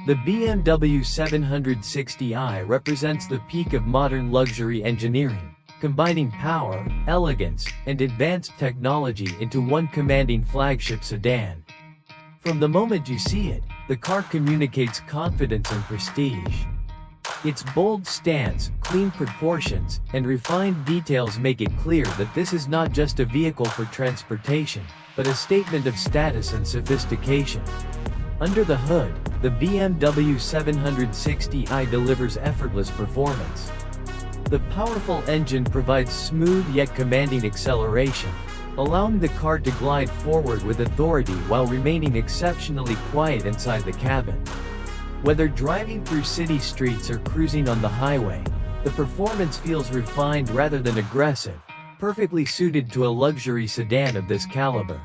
The BMW 760i represents the peak of modern luxury engineering, combining power, elegance, and advanced technology into one commanding flagship sedan. From the moment you see it, the car communicates confidence and prestige. Its bold stance, clean proportions, and refined details make it clear that this is not just a vehicle for transportation, but a statement of status and sophistication. Under the hood, the BMW 760i delivers effortless performance. The powerful engine provides smooth yet commanding acceleration, allowing the car to glide forward with authority while remaining exceptionally quiet inside the cabin. Whether driving through city streets or cruising on the highway, the performance feels refined rather than aggressive, perfectly suited to a luxury sedan of this caliber.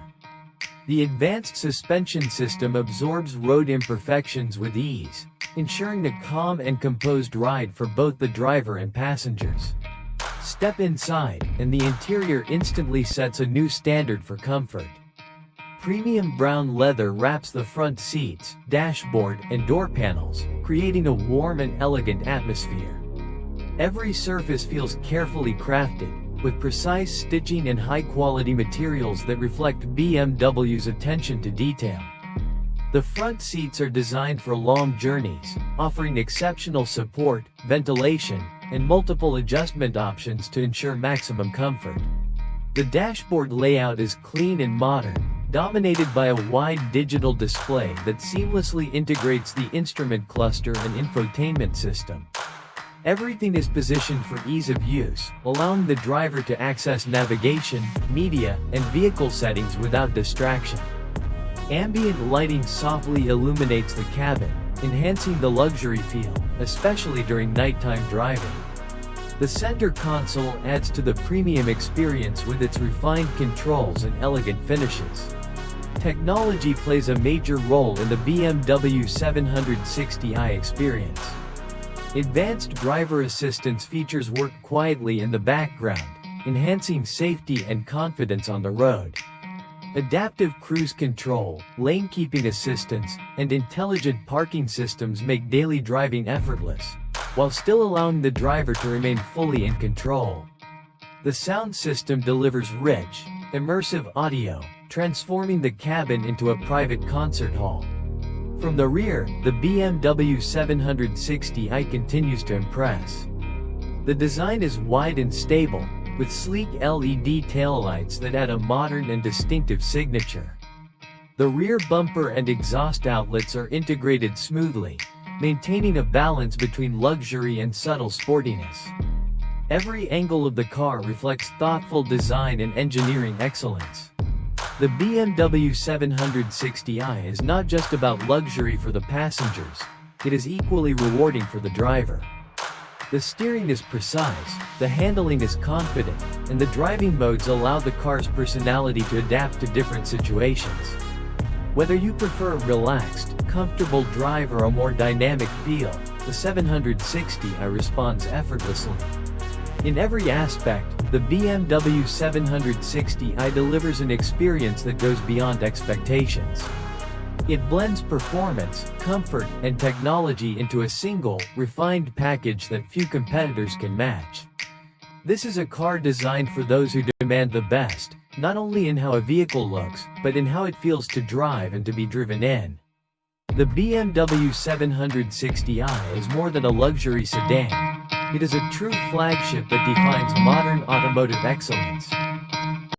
The advanced suspension system absorbs road imperfections with ease, ensuring a calm and composed ride for both the driver and passengers. Step inside, and the interior instantly sets a new standard for comfort. Premium brown leather wraps the front seats, dashboard, and door panels, creating a warm and elegant atmosphere. Every surface feels carefully crafted, with precise stitching and high-quality materials that reflect BMW's attention to detail. The front seats are designed for long journeys, offering exceptional support, ventilation, and multiple adjustment options to ensure maximum comfort. The dashboard layout is clean and modern, dominated by a wide digital display that seamlessly integrates the instrument cluster and infotainment system. Everything is positioned for ease of use, allowing the driver to access navigation, media, and vehicle settings without distraction. Ambient lighting softly illuminates the cabin, enhancing the luxury feel, especially during nighttime driving. The center console adds to the premium experience with its refined controls and elegant finishes. Technology plays a major role in the BMW 760i experience. Advanced driver assistance features work quietly in the background, enhancing safety and confidence on the road. Adaptive cruise control, lane-keeping assistance, and intelligent parking systems make daily driving effortless, while still allowing the driver to remain fully in control. The sound system delivers rich, immersive audio, transforming the cabin into a private concert hall. From the rear, the BMW 760i continues to impress. The design is wide and stable, with sleek LED taillights that add a modern and distinctive signature. The rear bumper and exhaust outlets are integrated smoothly, maintaining a balance between luxury and subtle sportiness. Every angle of the car reflects thoughtful design and engineering excellence. The BMW 760i is not just about luxury for the passengers, it is equally rewarding for the driver. The steering is precise, the handling is confident, and the driving modes allow the car's personality to adapt to different situations. Whether you prefer a relaxed, comfortable drive or a more dynamic feel, the 760i responds effortlessly. In every aspect, the BMW 760i delivers an experience that goes beyond expectations. It blends performance, comfort, and technology into a single, refined package that few competitors can match. This is a car designed for those who demand the best, not only in how a vehicle looks, but in how it feels to drive and to be driven in. The BMW 760i is more than a luxury sedan. It is a true flagship that defines modern automotive excellence.